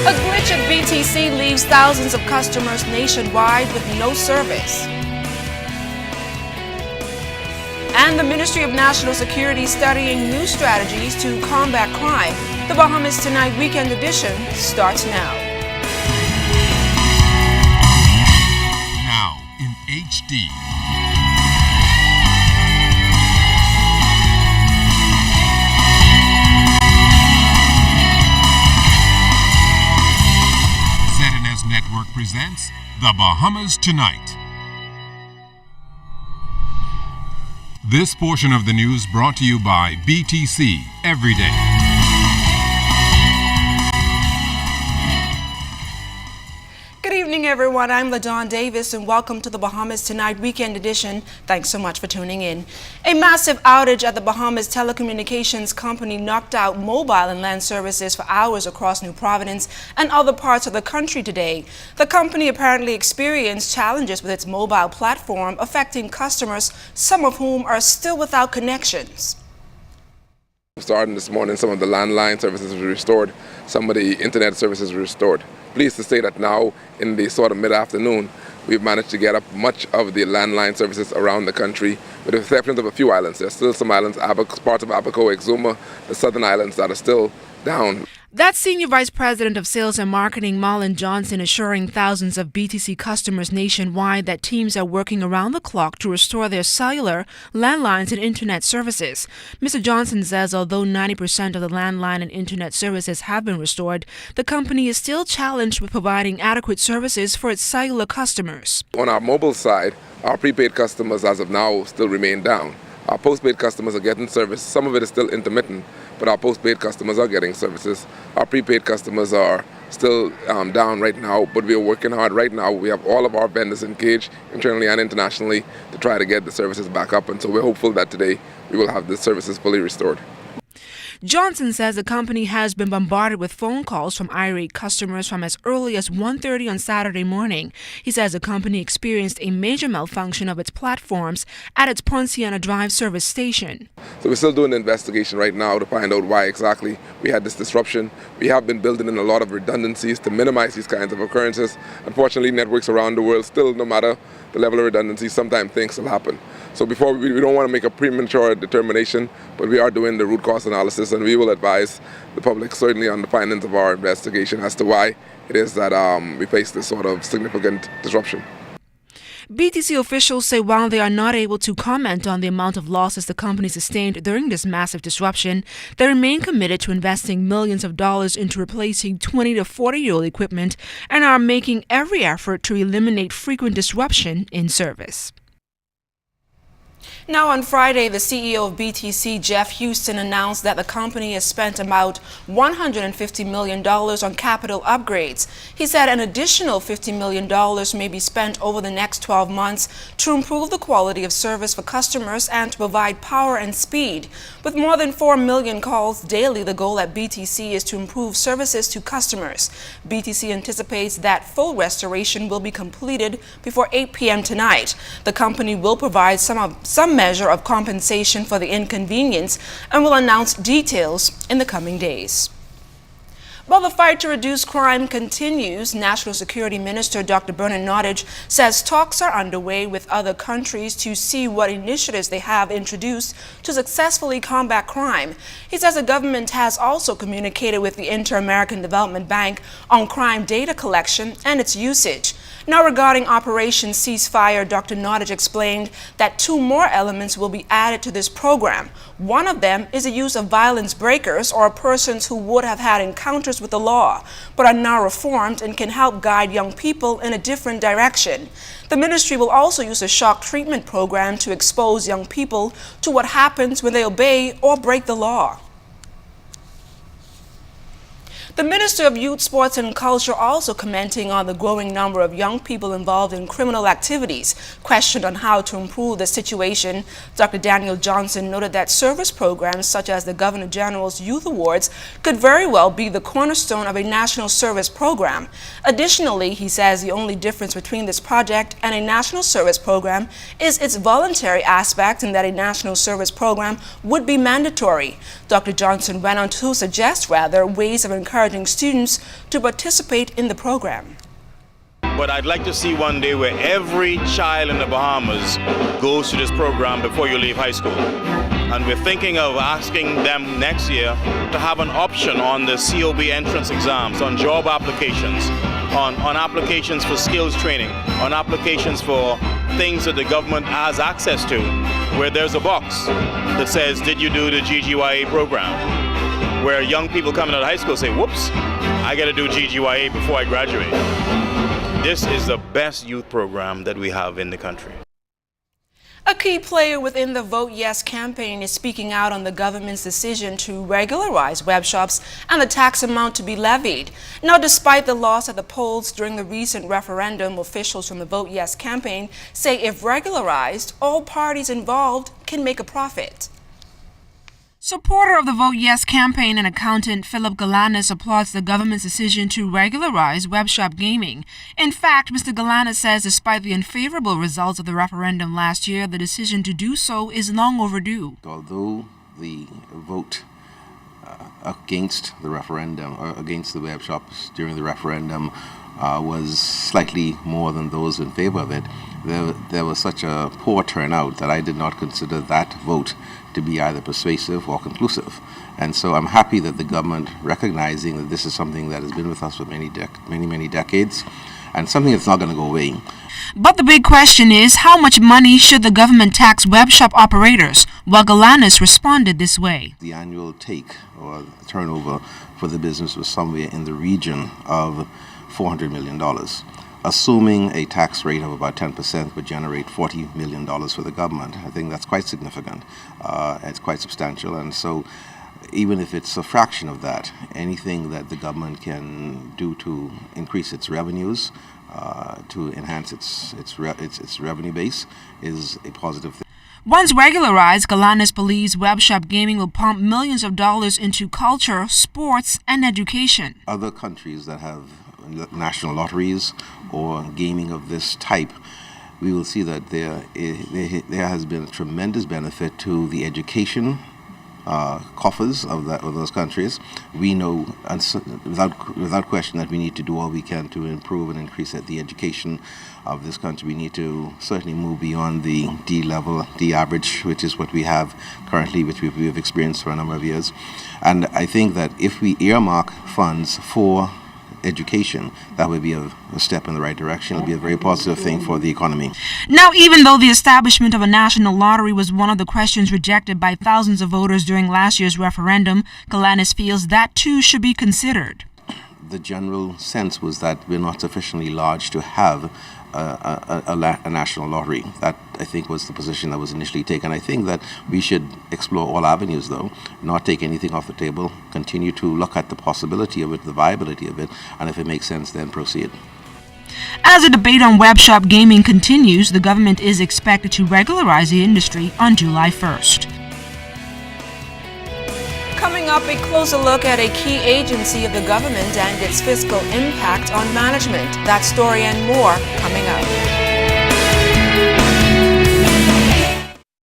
A glitch at BTC leaves thousands of customers nationwide with no service. And the Ministry of National Security studying new strategies to combat crime. The Bahamas Tonight Weekend Edition starts now. Now in HD. ZNS Network presents The Bahamas Tonight. This portion of the news brought to you by BTC Every Day. Good evening, everyone. I'm LaDawn Davis, and welcome to the Bahamas Tonight Weekend Edition. Thanks so much for tuning in. A massive outage at the Bahamas telecommunications company knocked out mobile and land services for hours across New Providence and other parts of the country today. The company apparently experienced challenges with its mobile platform, affecting customers, some of whom are still without connections. Starting this morning, some of the landline services were restored, some of the internet services were restored. Pleased to say that now, in the sort of mid-afternoon, we've managed to get up much of the landline services around the country, with the exception of a few islands. There's still some islands, parts of Abaco, Exuma, the southern islands that are still down. That's Senior Vice President of Sales and Marketing Marlon Johnson assuring thousands of BTC customers nationwide that teams are working around the clock to restore their cellular, landlines, and internet services. Mr. Johnson says although 90% of the landline and internet services have been restored, the company is still challenged with providing adequate services for its cellular customers. On our mobile side, our prepaid customers as of now still remain down. Our postpaid customers are getting service. Some of it is still intermittent, but our postpaid customers are getting services. Our prepaid customers are still down right now, but we are working hard right now. We have all of our vendors engaged internally and internationally to try to get the services back up, and so we're hopeful that today we will have the services fully restored. Johnson says the company has been bombarded with phone calls from irate customers from as early as 1:30 on Saturday morning. He says the company experienced a major malfunction of its platforms at its Ponciana Drive service station. So we're still doing the investigation right now to find out why exactly we had this disruption. We have been building in a lot of redundancies to minimize these kinds of occurrences. Unfortunately, networks around the world still, no matter the level of redundancy, sometimes things will happen. So before we don't want to make a premature determination, but we are doing the root cause analysis, and we will advise the public certainly on the findings of our investigation as to why it is that we face this sort of significant disruption. BTC officials say while they are not able to comment on the amount of losses the company sustained during this massive disruption, they remain committed to investing millions of dollars into replacing 20 to 40-year-old equipment and are making every effort to eliminate frequent disruption in service. Now on Friday, the CEO of BTC, Jeff Houston, announced that the company has spent about $150 million on capital upgrades. He said an additional $50 million may be spent over the next 12 months to improve the quality of service for customers and to provide power and speed. With more than 4 million calls daily, the goal at BTC is to improve services to customers. BTC anticipates that full restoration will be completed before 8 p.m. tonight. The company will provide some measure of compensation for the inconvenience and will announce details in the coming days. While the fight to reduce crime continues, National Security Minister Dr. Bernard Nottage says talks are underway with other countries to see what initiatives they have introduced to successfully combat crime. He says the government has also communicated with the Inter-American Development Bank on crime data collection and its usage. Now, regarding Operation Ceasefire, Dr. Nottage explained that 2 more elements will be added to this program. One of them is the use of violence breakers, or persons who would have had encounters with the law, but are now reformed and can help guide young people in a different direction. The ministry will also use a shock treatment program to expose young people to what happens when they obey or break the law. The Minister of Youth, Sports and Culture also commenting on the growing number of young people involved in criminal activities. Questioned on how to improve the situation, Dr. Daniel Johnson noted that service programs such as the Governor General's Youth Awards could very well be the cornerstone of a national service program. Additionally, he says the only difference between this project and a national service program is its voluntary aspect, and that a national service program would be mandatory. Dr. Johnson went on to suggest ways of encouraging encouraging students to participate in the program. But I'd like to see one day where every child in the Bahamas goes to this program before you leave high school. And we're thinking of asking them next year to have an option on the COB entrance exams, on job applications, on applications for skills training, on applications for things that the government has access to, where there's a box that says, did you do the GGYA program? Where young people coming out of high school say, whoops, I got to do GGYA before I graduate. This is the best youth program that we have in the country. A key player within the Vote Yes campaign is speaking out on the government's decision to regularize web shops and the tax amount to be levied. Now, despite the loss at the polls during the recent referendum, officials from the Vote Yes campaign say if regularized, all parties involved can make a profit. Supporter of the Vote Yes campaign and accountant Philip Galanis applauds the government's decision to regularize web shop gaming. In fact, Mr. Galanis says despite the unfavorable results of the referendum last year, the decision to do so is long overdue. Although the vote against the referendum, or against the web shops during the referendum was slightly more than those in favor of it, there was such a poor turnout that I did not consider that vote to be either persuasive or conclusive. And so I'm happy that the government, recognizing that this is something that has been with us for many decades, and something that's not going to go away. But the big question is, how much money should the government tax web shop operators? Well, Galanis responded this way. The annual take or turnover for the business was somewhere in the region of $400 million. Assuming a tax rate of about 10% would generate $40 million for the government. I think that's quite significant. It's quite substantial. And so even if it's a fraction of that, anything that the government can do to increase its revenues, to enhance its revenue base is a positive thing. Once regularized, Galanis believes web shop gaming will pump millions of dollars into culture, sports, and education. Other countries that have national lotteries or gaming of this type, we will see that there has been a tremendous benefit to the education coffers of those countries. We know without question that we need to do all we can to improve and increase the education of this country. We need to certainly move beyond the D level, D average, which is what we have currently, which we have experienced for a number of years. And I think that if we earmark funds for education, that would be a step in the right direction. It would be a very positive thing for the economy. Now, even though the establishment of a national lottery was one of the questions rejected by thousands of voters during last year's referendum, Galanis feels that too should be considered. The general sense was that we're not sufficiently large to have a national lottery. That, I think, was the position that was initially taken. I think that we should explore all avenues, though, not take anything off the table, continue to look at the possibility of it, the viability of it, and if it makes sense, then proceed. As the debate on web shop gaming continues, the government is expected to regularize the industry on July 1st. Coming up, a closer look at a key agency of the government and its fiscal impact on management. That story and more coming up.